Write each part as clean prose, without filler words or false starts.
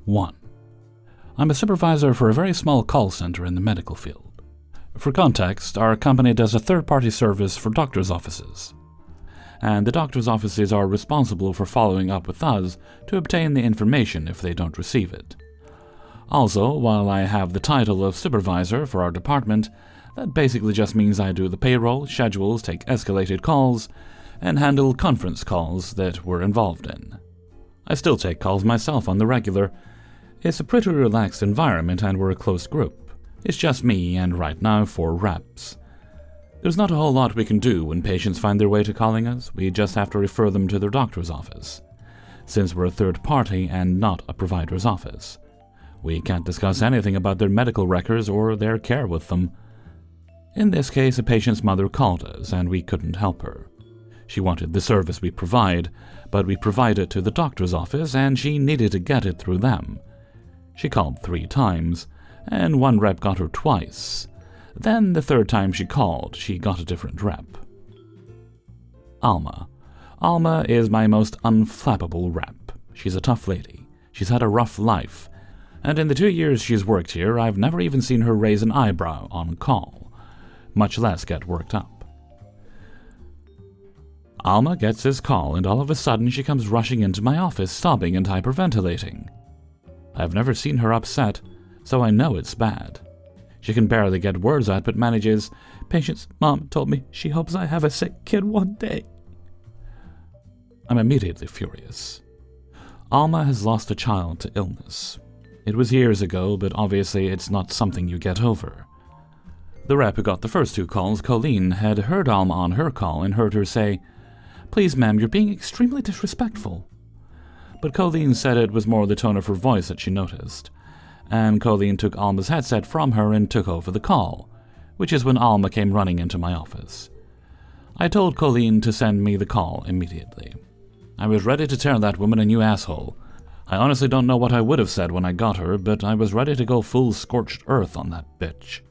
1. I'm a supervisor for a very small call center in the medical field. For context, our company does a third-party service for doctors' offices, and the doctors' offices are responsible for following up with us to obtain the information if they don't receive it. Also, while I have the title of supervisor for our department, that basically just means I do the payroll, schedules, take escalated calls, and handle conference calls that we're involved in. I still take calls myself on the regular. It's a pretty relaxed environment and we're a close group. It's just me and right now 4 reps. There's not a whole lot we can do when patients find their way to calling us. We just have to refer them to their doctor's office, since we're a third party and not a provider's office. We can't discuss anything about their medical records or their care with them. In this case, a patient's mother called us and we couldn't help her. She wanted the service we provide, but we provide it to the doctor's office and she needed to get it through them. She called 3 times, and 1 rep got her twice. Then the 3rd time she called, she got a different rep. Alma. Alma is my most unflappable rep. She's a tough lady. She's had a rough life, and in the 2 years she's worked here, I've never even seen her raise an eyebrow on call, much less get worked up. Alma gets this call, and all of a sudden she comes rushing into my office, sobbing and hyperventilating. I've never seen her upset, so I know it's bad. She can barely get words out, but manages, "Patient's mom told me she hopes I have a sick kid one day." I'm immediately furious. Alma has lost a child to illness. It was years ago, but obviously it's not something you get over. The rep who got the first 2 calls, Colleen, had heard Alma on her call and heard her say, "Please, ma'am, you're being extremely disrespectful." But Colleen said it was more the tone of her voice that she noticed, and Colleen took Alma's headset from her and took over the call, which is when Alma came running into my office. I told Colleen to send me the call immediately. I was ready to tear that woman a new asshole. I honestly don't know what I would have said when I got her, but I was ready to go full scorched earth on that bitch.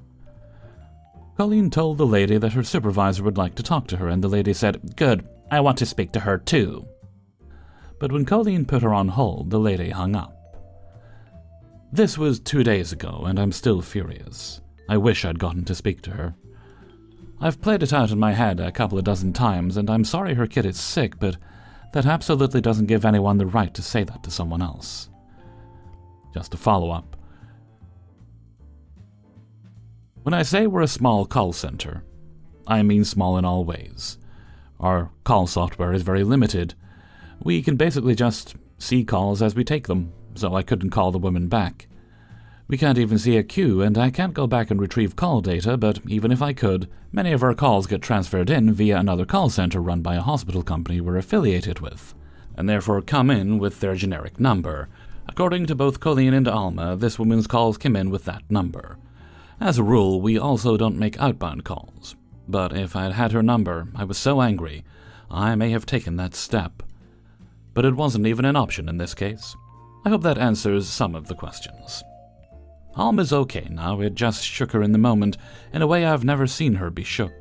Colleen told the lady that her supervisor would like to talk to her, and the lady said, "Good, I want to speak to her too." But when Colleen put her on hold, the lady hung up. This was 2 days ago, and I'm still furious. I wish I'd gotten to speak to her. I've played it out in my head a couple of dozen times, and I'm sorry her kid is sick, but that absolutely doesn't give anyone the right to say that to someone else. Just to follow up. When I say we're a small call center, I mean small in all ways. Our call software is very limited. We can basically just see calls as we take them, so I couldn't call the woman back. We can't even see a queue, and I can't go back and retrieve call data, but even if I could, many of our calls get transferred in via another call center run by a hospital company we're affiliated with, and therefore come in with their generic number. According to both Colleen and Alma, this woman's calls came in with that number. As a rule, we also don't make outbound calls, but if I'd had her number, I was so angry, I may have taken that step. But it wasn't even an option in this case. I hope that answers some of the questions. Alma's okay now, it just shook her in the moment in a way I've never seen her be shook.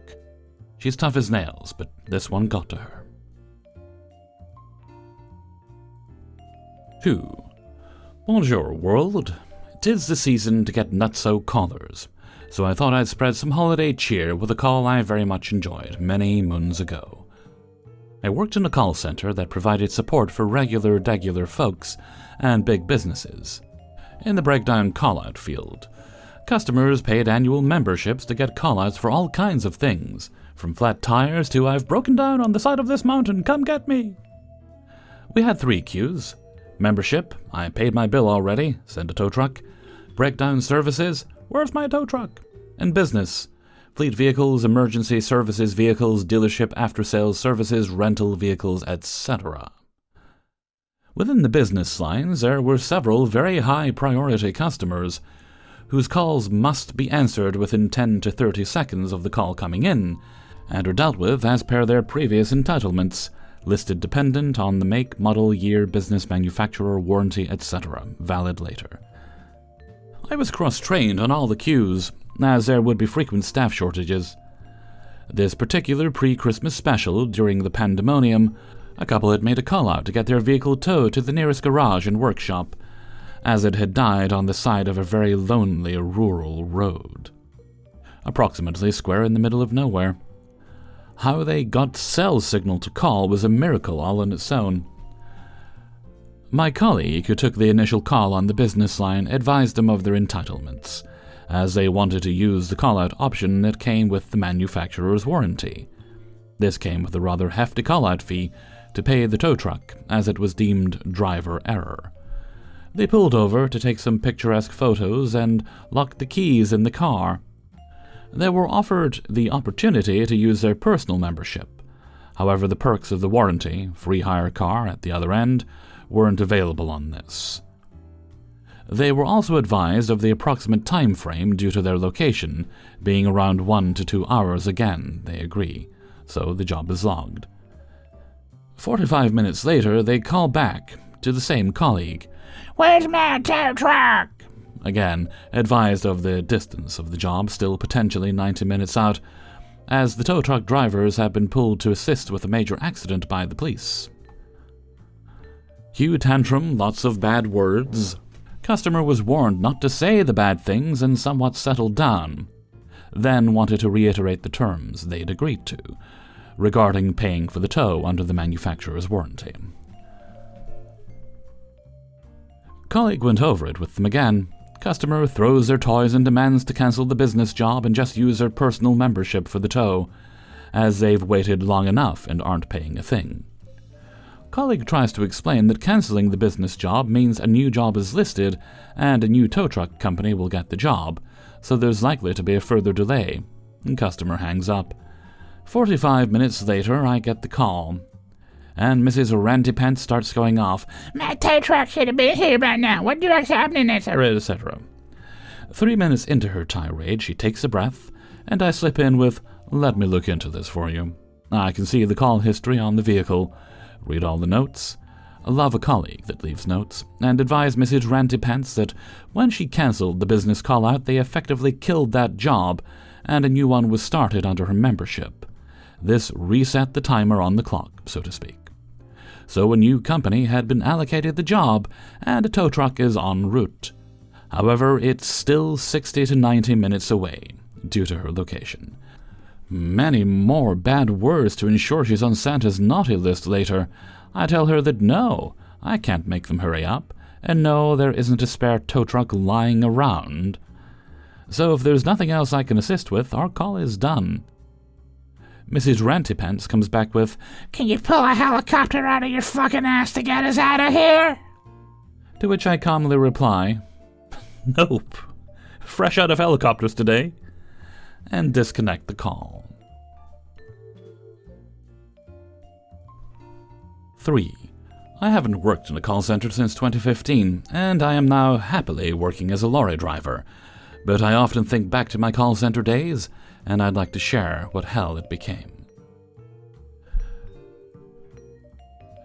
She's tough as nails, but this one got to her. 2. Bonjour, world. 'Tis the season to get nutso callers, so I thought I'd spread some holiday cheer with a call I very much enjoyed many moons ago. I worked in a call center that provided support for degular folks and big businesses. In the breakdown call-out field, customers paid annual memberships to get call-outs for all kinds of things, from flat tires to "I've broken down on the side of this mountain, come get me." We had 3 queues. Membership, "I paid my bill already, send a tow truck." Breakdown services, "Where's my tow truck?" And business, fleet vehicles, emergency services vehicles, dealership after-sales services, rental vehicles, etc. Within the business lines, there were several very high-priority customers whose calls must be answered within 10 to 30 seconds of the call coming in, and are dealt with as per their previous entitlements, listed dependent on the make, model, year, business, manufacturer, warranty, etc., valid later. I was cross-trained on all the queues, as there would be frequent staff shortages. This particular pre-Christmas special, during the pandemonium, a couple had made a call-out to get their vehicle towed to the nearest garage and workshop, as it had died on the side of a very lonely rural road, approximately square in the middle of nowhere. How they got cell signal to call was a miracle all on its own. My colleague, who took the initial call on the business line, advised them of their entitlements, as they wanted to use the call-out option that came with the manufacturer's warranty. This came with a rather hefty call-out fee to pay the tow truck, as it was deemed driver error. They pulled over to take some picturesque photos and locked the keys in the car. They were offered the opportunity to use their personal membership. However, the perks of the warranty, free hire car at the other end, weren't available on this. They were also advised of the approximate time frame due to their location, being around 1 to 2 hours again. They agree, so the job is logged. 45 minutes later, they call back to the same colleague. "Where's my tow truck?" Again, advised of the distance of the job, still potentially 90 minutes out, as the tow truck drivers had been pulled to assist with a major accident by the police. Cue tantrum, lots of bad words. Customer was warned not to say the bad things and somewhat settled down, then wanted to reiterate the terms they'd agreed to, regarding paying for the tow under the manufacturer's warranty. Colleague went over it with them again. Customer throws their toys and demands to cancel the business job and just use their personal membership for the tow, as they've waited long enough and aren't paying a thing. Colleague tries to explain that cancelling the business job means a new job is listed and a new tow truck company will get the job, so there's likely to be a further delay. Customer hangs up. 45 minutes later, I get the call, and Mrs. Rantypants starts going off. "My tow truck should have been here by now. What do you think's happening?" etc., etc. 3 minutes into her tirade, she takes a breath, and I slip in with, "Let me look into this for you. I can see the call history on the vehicle. Read all the notes. I love a colleague that leaves notes, and advise Mrs. Rantypants that when she cancelled the business call-out, they effectively killed that job, and a new one was started under her membership. This reset the timer on the clock, so to speak. So a new company had been allocated the job, and a tow truck is en route. However, it's still 60 to 90 minutes away, due to her location. Many more bad words to ensure she's on Santa's naughty list later. I tell her that no, I can't make them hurry up, and no, there isn't a spare tow truck lying around. So if there's nothing else I can assist with, our call is done. Mrs. Rantypants comes back with, "Can you pull a helicopter out of your fucking ass to get us out of here?" To which I calmly reply, "Nope, fresh out of helicopters today," and disconnect the call. 3. I haven't worked in a call center since 2015, and I am now happily working as a lorry driver, but I often think back to my call center days, and I'd like to share what hell it became.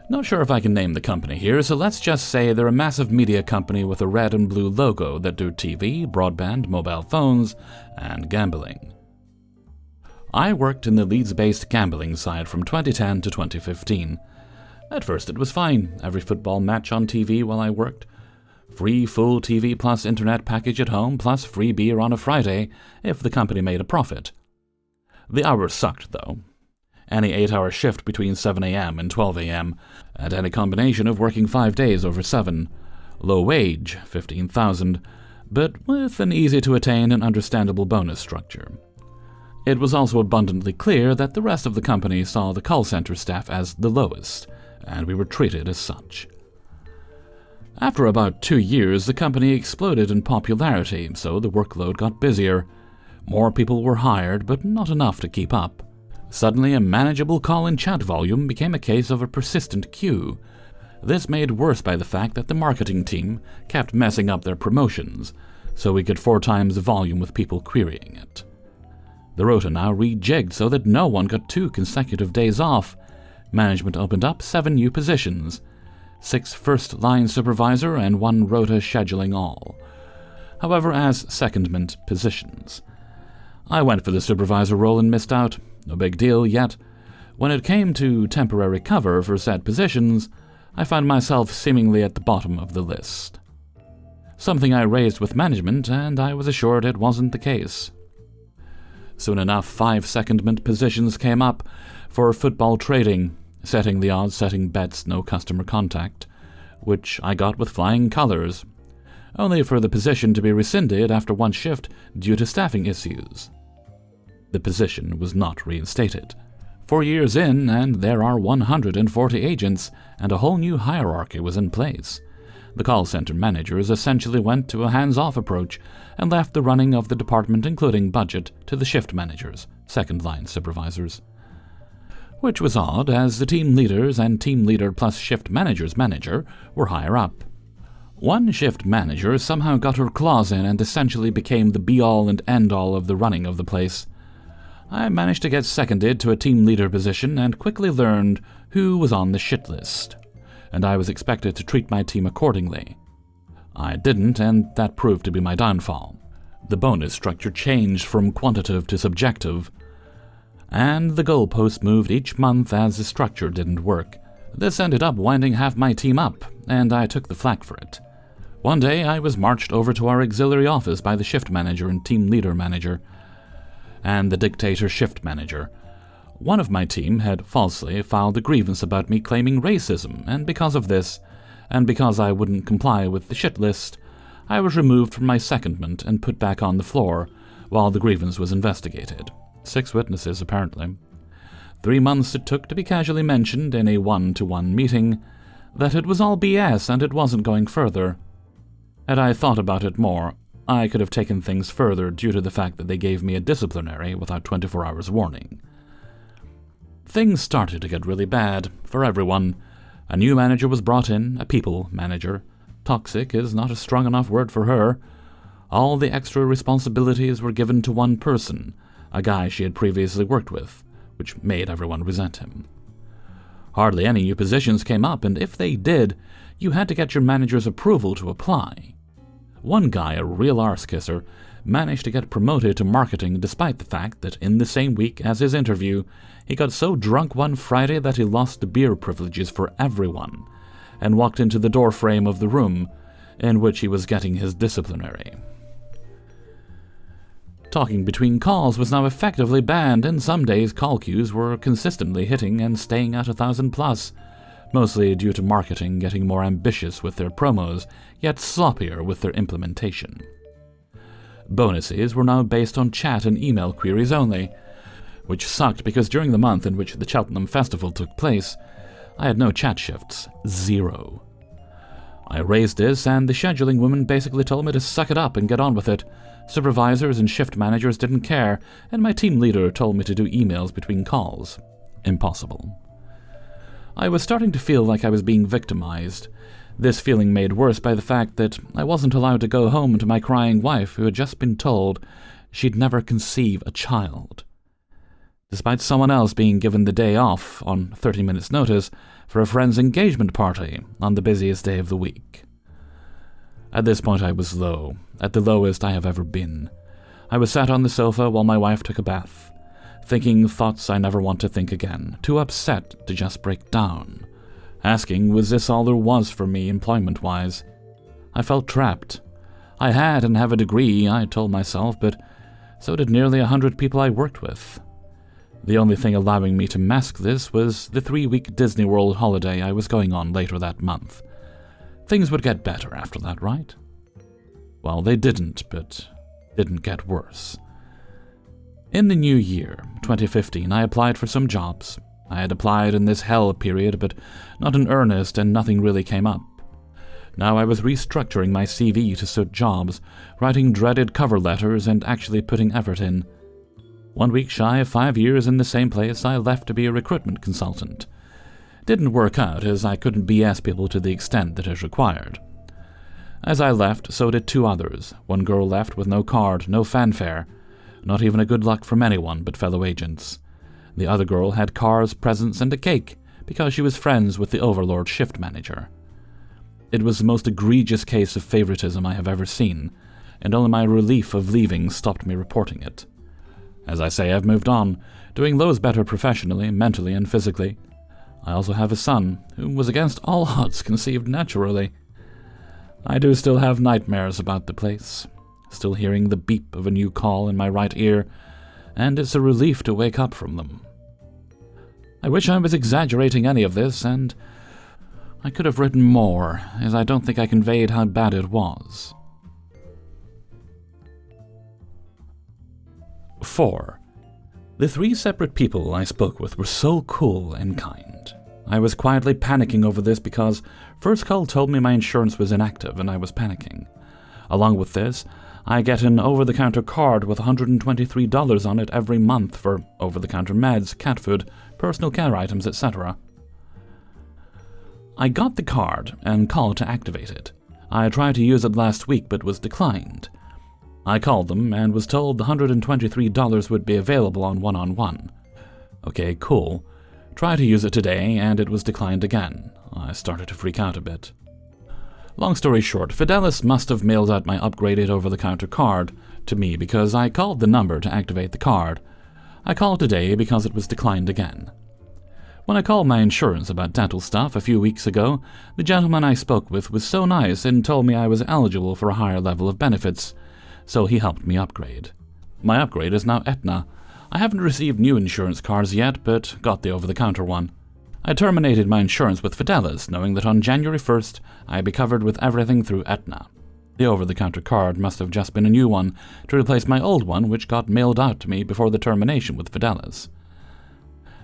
Not sure if I can name the company here, so let's just say they're a massive media company with a red and blue logo that do TV, broadband, mobile phones, and gambling. I worked in the Leeds-based gambling side from 2010 to 2015. At first it was fine, every football match on TV while I worked. Free full TV plus internet package at home, plus free beer on a Friday if the company made a profit. The hours sucked, though. Any 8-hour shift between 7 a.m. and 12 a.m., and any combination of working 5 days over 7. Low wage, $15,000, but with an easy-to-attain and understandable bonus structure. It was also abundantly clear that the rest of the company saw the call center staff as the lowest, and we were treated as such. After about 2 years, the company exploded in popularity, so the workload got busier. More people were hired, but not enough to keep up. Suddenly, a manageable call and chat volume became a case of a persistent queue. This made worse by the fact that the marketing team kept messing up their promotions, so we get 4 times the volume with people querying it. The rota now rejigged so that no one got 2 consecutive days off. Management opened up 7 new positions, 6 first-line supervisor and 1 rota scheduling all. However, as secondment positions. I went for the supervisor role and missed out. No big deal yet. When it came to temporary cover for said positions, I found myself seemingly at the bottom of the list. something I raised with management, and I was assured it wasn't the case. Soon enough, 5-secondment positions came up for football trading, setting the odds, setting bets, no customer contact, which I got with flying colors, only for the position to be rescinded after one shift due to staffing issues. The position was not reinstated. 4 years in, and there are 140 agents, and a whole new hierarchy was in place. The call center managers essentially went to a hands-off approach and left the running of the department, including budget, to the shift managers, second-line supervisors. Which was odd, as the team leaders and team leader plus shift manager's manager were higher up. One shift manager somehow got her claws in and essentially became the be-all and end-all of the running of the place. I managed to get seconded to a team leader position and quickly learned who was on the shit list, and I was expected to treat my team accordingly. I didn't, and that proved to be my downfall. The bonus structure changed from quantitative to subjective, and the goalposts moved each month as the structure didn't work. This ended up winding half my team up, and I took the flak for it. One day I was marched over to our auxiliary office by the shift manager and team leader manager, and the dictator shift manager. One of my team had falsely filed a grievance about me claiming racism, and because of this, and because I wouldn't comply with the shit list, I was removed from my secondment and put back on the floor while the grievance was investigated. 6 witnesses, apparently. 3 months it took to be casually mentioned in a 1-to-1 meeting that it was all BS and it wasn't going further. Had I thought about it more, I could have taken things further due to the fact that they gave me a disciplinary without 24 hours warning. Things started to get really bad for everyone. A new manager was brought in, a people manager. Toxic is not a strong enough word for her. All the extra responsibilities were given to one person, a guy she had previously worked with, which made everyone resent him. Hardly any new positions came up, and if they did, you had to get your manager's approval to apply. One guy, a real arse-kisser, managed to get promoted to marketing despite the fact that in the same week as his interview, he got so drunk one Friday that he lost the beer privileges for everyone and walked into the doorframe of the room in which he was getting his disciplinary. Talking between calls was now effectively banned, and some days call queues were consistently hitting and staying at 1,000+, mostly due to marketing getting more ambitious with their promos, yet sloppier with their implementation. Bonuses were now based on chat and email queries only, which sucked because during the month in which the Cheltenham Festival took place, I had no chat shifts, 0. I raised this, and the scheduling woman basically told me to suck it up and get on with it. Supervisors and shift managers didn't care, and my team leader told me to do emails between calls. Impossible. I was starting to feel like I was being victimized, this feeling made worse by the fact that I wasn't allowed to go home to my crying wife who had just been told she'd never conceive a child, despite someone else being given the day off on 30 minutes' notice for a friend's engagement party on the busiest day of the week. At this point I was low, at the lowest I have ever been. I was sat on the sofa while my wife took a bath, thinking thoughts I never want to think again, too upset to just break down, asking was this all there was for me employment-wise. I felt trapped. I had and have a degree, I told myself, but so did nearly 100 people I worked with. The only thing allowing me to mask this was the 3-week Disney World holiday I was going on later that month. Things would get better after that, right? Well, they didn't, but didn't get worse. In the new year, 2015, I applied for some jobs. I had applied in this hell period, but not in earnest, and nothing really came up. Now I was restructuring my CV to suit jobs, writing dreaded cover letters, and actually putting effort in. 1 week shy of 5 years in the same place, I left to be a recruitment consultant. Didn't work out, as I couldn't BS people to the extent that is required. As I left, so did 2 others. One girl left with no card, no fanfare, not even a good luck from anyone but fellow agents. The other girl had cars, presents, and a cake, because she was friends with the Overlord shift manager. It was the most egregious case of favoritism I have ever seen, and only my relief of leaving stopped me reporting it. As I say, I've moved on, doing loads better professionally, mentally, and physically. I also have a son, who was against all odds conceived naturally. I do still have nightmares about the place, still hearing the beep of a new call in my right ear, and it's a relief to wake up from them. I wish I was exaggerating any of this, and I could have written more, as I don't think I conveyed how bad it was. 4. The 3 separate people I spoke with were so cool and kind. I was quietly panicking over this because First Call told me my insurance was inactive and I was panicking. Along with this, I get an over-the-counter card with $123 on it every month for over-the-counter meds, cat food, personal care items, etc. I got the card and called to activate it. I tried to use it last week but was declined. I called them and was told the $123 would be available on one-on-one. Okay, cool. Tried to use it today and it was declined again. I started to freak out a bit. Long story short, Fidelis must have mailed out my upgraded over-the-counter card to me because I called the number to activate the card. I called today because it was declined again. When I called my insurance about dental stuff a few weeks ago, the gentleman I spoke with was so nice and told me I was eligible for a higher level of benefits, so he helped me upgrade. My upgrade is now Aetna. I haven't received new insurance cards yet, but got the over-the-counter one. I terminated my insurance with Fidelis, knowing that on January 1st, I'd be covered with everything through Aetna. The over-the-counter card must have just been a new one, to replace my old one which got mailed out to me before the termination with Fidelis.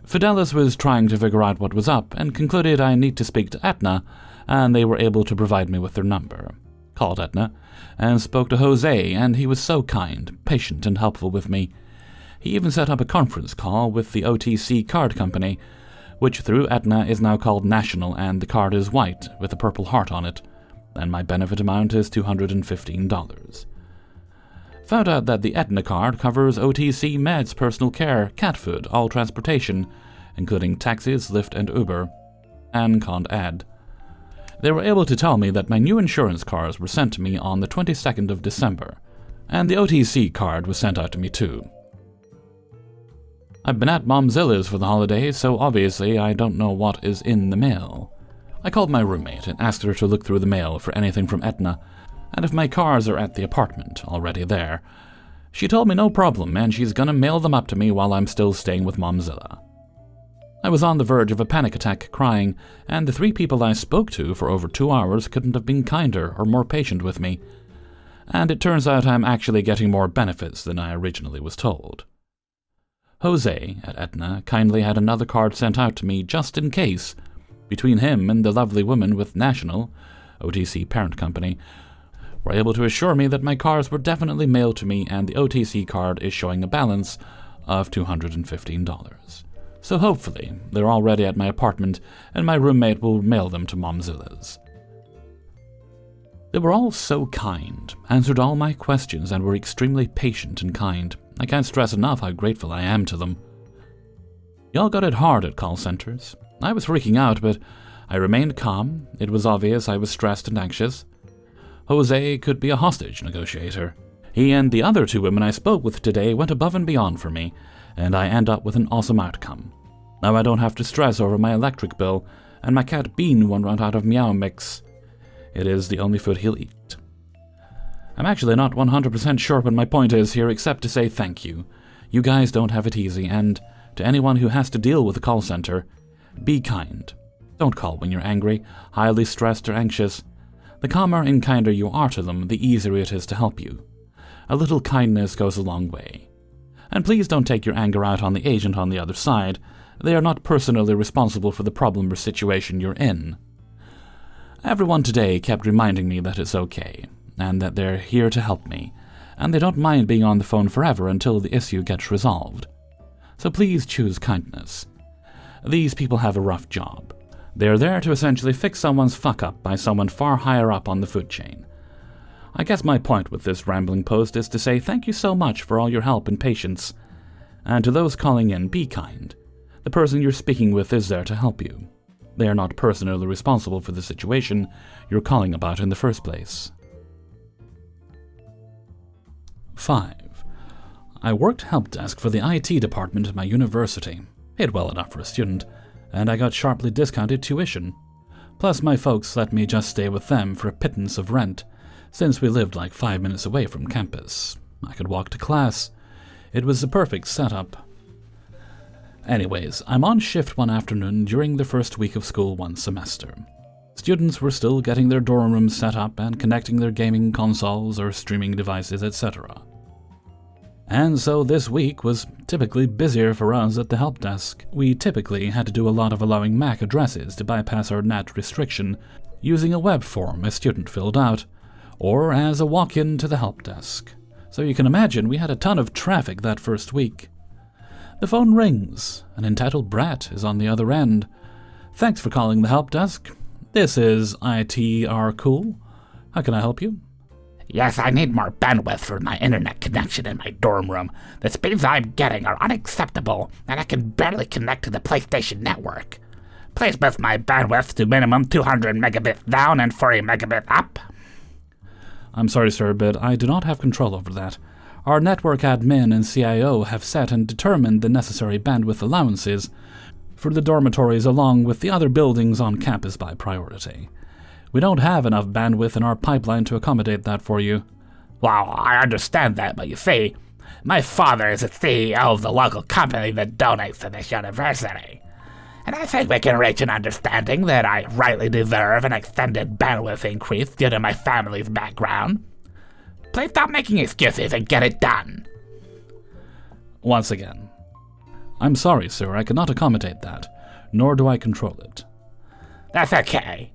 Fidelis was trying to figure out what was up and concluded I need to speak to Aetna, and they were able to provide me with their number. Called Aetna, and spoke to Jose, and he was so kind, patient, and helpful with me. He even set up a conference call with the OTC card company, which through Aetna is now called National, and the card is white with a purple heart on it, and my benefit amount is $215. Found out that the Aetna card covers OTC meds, personal care, cat food, all transportation, including taxis, Lyft, and Uber, and Con Ed. They were able to tell me that my new insurance cards were sent to me on the 22nd of December, and the OTC card was sent out to me too. I've been at Momzilla's for the holidays, so obviously I don't know what is in the mail. I called my roommate and asked her to look through the mail for anything from Aetna, and if my cars are at the apartment, already there. She told me no problem, and she's gonna mail them up to me while I'm still staying with Momzilla. I was on the verge of a panic attack, crying, and the 3 people I spoke to for over 2 hours couldn't have been kinder or more patient with me. And it turns out I'm actually getting more benefits than I originally was told. Jose, at Aetna, kindly had another card sent out to me just in case. Between him and the lovely woman with National, OTC parent company, were able to assure me that my cards were definitely mailed to me and the OTC card is showing a balance of $215. So hopefully they're already at my apartment and my roommate will mail them to Momzilla's. They were all so kind, answered all my questions, and were extremely patient and kind. I can't stress enough how grateful I am to them. Y'all got it hard at call centers. I was freaking out, but I remained calm. It was obvious I was stressed and anxious. Jose could be a hostage negotiator. He and the other 2 women I spoke with today went above and beyond for me, and I end up with an awesome outcome. Now I don't have to stress over my electric bill, and my cat Bean won't run out of Meow Mix. It is the only food he'll eat. I'm actually not 100% sure what my point is here, except to say thank you. You guys don't have it easy, and to anyone who has to deal with a call center, be kind. Don't call when you're angry, highly stressed, or anxious. The calmer and kinder you are to them, the easier it is to help you. A little kindness goes a long way. And please don't take your anger out on the agent on the other side. They are not personally responsible for the problem or situation you're in. Everyone today kept reminding me that it's okay, and that they're here to help me, and they don't mind being on the phone forever until the issue gets resolved. So please choose kindness. These people have a rough job. They're there to essentially fix someone's fuck-up by someone far higher up on the food chain. I guess my point with this rambling post is to say thank you so much for all your help and patience, and to those calling in, be kind. The person you're speaking with is there to help you. They are not personally responsible for the situation you're calling about in the first place. 5. I worked help desk for the IT department at my university. Paid well enough for a student, and I got sharply discounted tuition. Plus, my folks let me just stay with them for a pittance of rent, since we lived like 5 minutes away from campus. I could walk to class. It was the perfect setup. Anyways, I'm on shift one afternoon during the first week of school one semester. Students were still getting their dorm rooms set up and connecting their gaming consoles or streaming devices, etc. And so this week was typically busier for us at the help desk. We typically had to do a lot of allowing MAC addresses to bypass our NAT restriction using a web form a student filled out, or as a walk-in to the help desk. So you can imagine we had a ton of traffic that first week. The phone rings. An entitled brat is on the other end. Thanks for calling the help desk. This is ITR Cool. How can I help you? Yes, I need more bandwidth for my internet connection in my dorm room. The speeds I'm getting are unacceptable, and I can barely connect to the PlayStation network. Please boost my bandwidth to minimum 200 megabits down and 40 megabits up. I'm sorry, sir, but I do not have control over that. Our network admin and CIO have set and determined the necessary bandwidth allowances for the dormitories along with the other buildings on campus by priority. We don't have enough bandwidth in our pipeline to accommodate that for you. Well, I understand that, but you see, my father is the CEO of the local company that donates to this university. And I think we can reach an understanding that I rightly deserve an extended bandwidth increase due to my family's background. Please stop making excuses and get it done. Once again, I'm sorry, sir, I cannot accommodate that, nor do I control it. That's okay.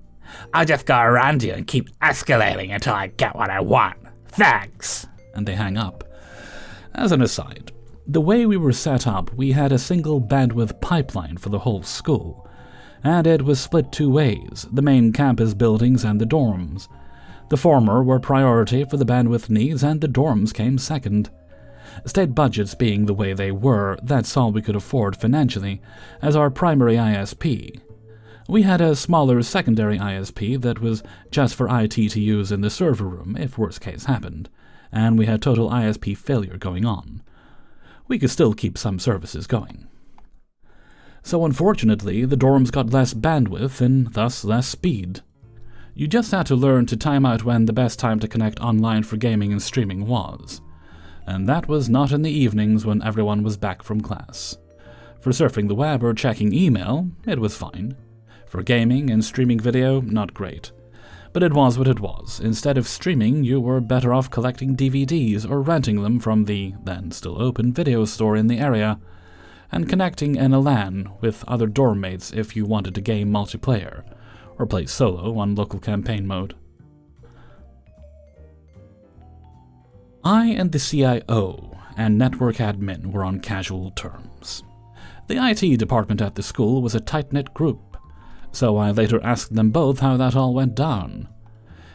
I'll just go around you and keep escalating until I get what I want. Thanks. And they hang up. As an aside, the way we were set up, we had a single bandwidth pipeline for the whole school, and it was split two ways, the main campus buildings and the dorms. The former were priority for the bandwidth needs, and the dorms came second. State budgets being the way they were, that's all we could afford financially, as our primary ISP. We had a smaller secondary ISP that was just for IT to use in the server room if worst case happened, and we had total ISP failure going on. We could still keep some services going. So unfortunately, the dorms got less bandwidth and thus less speed. You just had to learn to time out when the best time to connect online for gaming and streaming was. And that was not in the evenings when everyone was back from class. For surfing the web or checking email, it was fine. For gaming and streaming video, not great. But it was what it was. Instead of streaming, you were better off collecting DVDs or renting them from the then still open video store in the area, and connecting in a LAN with other dorm mates if you wanted to game multiplayer, or play solo on local campaign mode. I and the CIO and network admin were on casual terms. The IT department at the school was a tight-knit group, so I later asked them both how that all went down.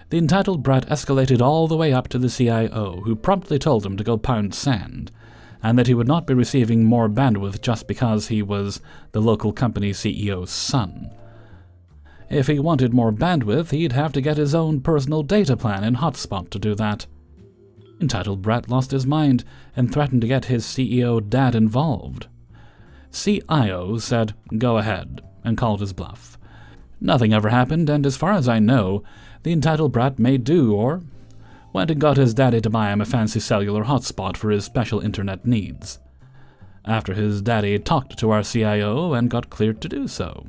The entitled brat escalated all the way up to the CIO, who promptly told him to go pound sand, and that he would not be receiving more bandwidth just because he was the local company CEO's son. If he wanted more bandwidth, he'd have to get his own personal data plan and hotspot to do that. Entitled brat lost his mind and threatened to get his CEO dad involved. CIO said, "Go ahead," and called his bluff. Nothing ever happened, and as far as I know, the entitled brat made do or went and got his daddy to buy him a fancy cellular hotspot for his special internet needs. After his daddy talked to our CIO and got cleared to do so.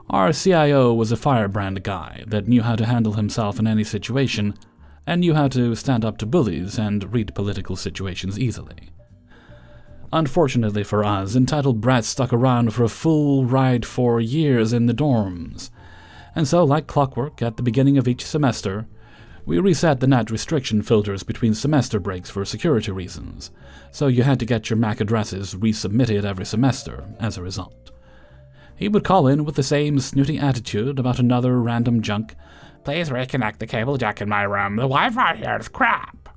Our CIO was a firebrand guy that knew how to handle himself in any situation, and knew how to stand up to bullies and read political situations easily. Unfortunately for us, entitled brats stuck around for a full ride 4 years in the dorms, and so, like clockwork, at the beginning of each semester, we reset the NAT restriction filters between semester breaks for security reasons, so you had to get your MAC addresses resubmitted every semester as a result. He would call in with the same snooty attitude about another random junk. Please reconnect the cable jack in my room. The Wi-Fi here is crap.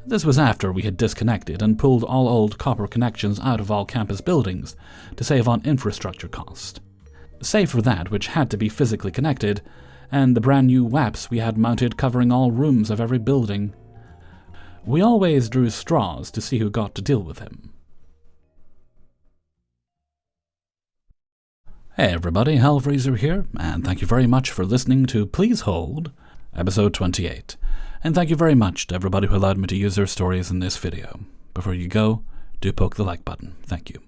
This was after we had disconnected and pulled all old copper connections out of all campus buildings to save on infrastructure cost. Save for that which had to be physically connected, and the brand new WAPs we had mounted covering all rooms of every building. We always drew straws to see who got to deal with him. Hey everybody, Hellfreezer here, and thank you very much for listening to Please Hold, episode 28. And thank you very much to everybody who allowed me to use their stories in this video. Before you go, do poke the like button. Thank you.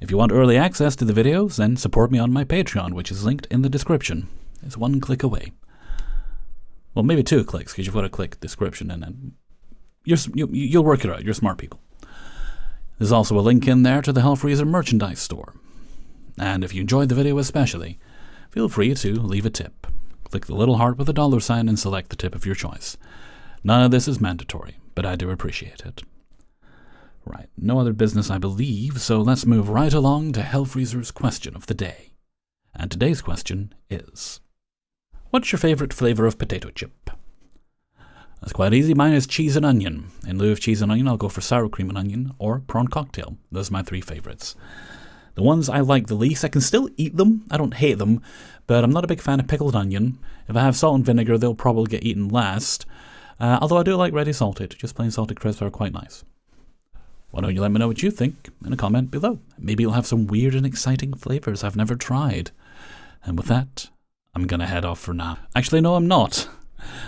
If you want early access to the videos, then support me on my Patreon, which is linked in the description. It's one click away. Well, maybe 2 clicks, because you've got to click description, and then you'll work it out. You're smart people. There's also a link in there to the Hellfreezer merchandise store. And if you enjoyed the video especially, feel free to leave a tip. Click the little heart with a $sign and select the tip of your choice. None of this is mandatory, but I do appreciate it. Right, no other business I believe, so let's move right along to Hellfreezer's question of the day. And today's question is, what's your favorite flavor of potato chip? That's quite easy. Mine is cheese and onion. In lieu of cheese and onion, I'll go for sour cream and onion or prawn cocktail. Those are my 3 favorites. The ones I like the least, I can still eat them. I don't hate them, but I'm not a big fan of pickled onion. If I have salt and vinegar, they'll probably get eaten last. Although I do like ready salted. Just plain salted crisps are quite nice. Why don't you let me know what you think in a comment below? Maybe you'll have some weird and exciting flavors I've never tried. And with that, I'm gonna head off for now. Actually, no, I'm not.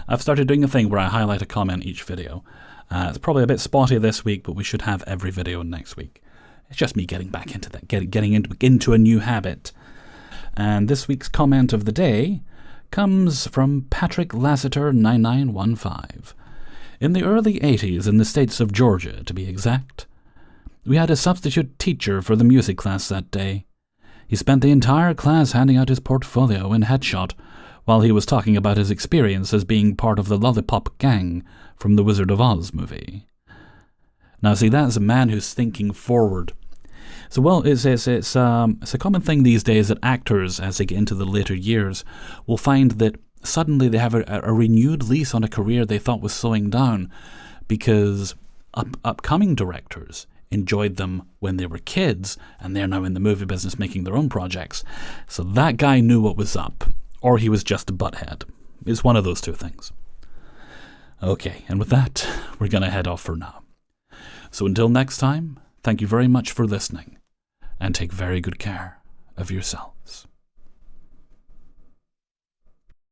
I've started doing a thing where I highlight a comment each video. It's probably a bit spotty this week, but we should have every video next week. It's just me getting back into that, getting into a new habit. And this week's comment of the day comes from Patrick Lassiter 9915. In the early 80s, in the states of Georgia, to be exact, we had a substitute teacher for the music class that day. He spent the entire class handing out his portfolio and headshot while he was talking about his experience as being part of the Lollipop Gang from the Wizard of Oz movie. Now, see, that's a man who's thinking forward. So, well, it's a common thing these days that actors, as they get into the later years, will find that suddenly they have a renewed lease on a career they thought was slowing down because upcoming directors enjoyed them when they were kids, and they're now in the movie business making their own projects. So that guy knew what was up, or he was just a butthead. It's one of those 2 things. Okay, and with that, we're going to head off for now. So until next time, thank you very much for listening, and take very good care of yourselves.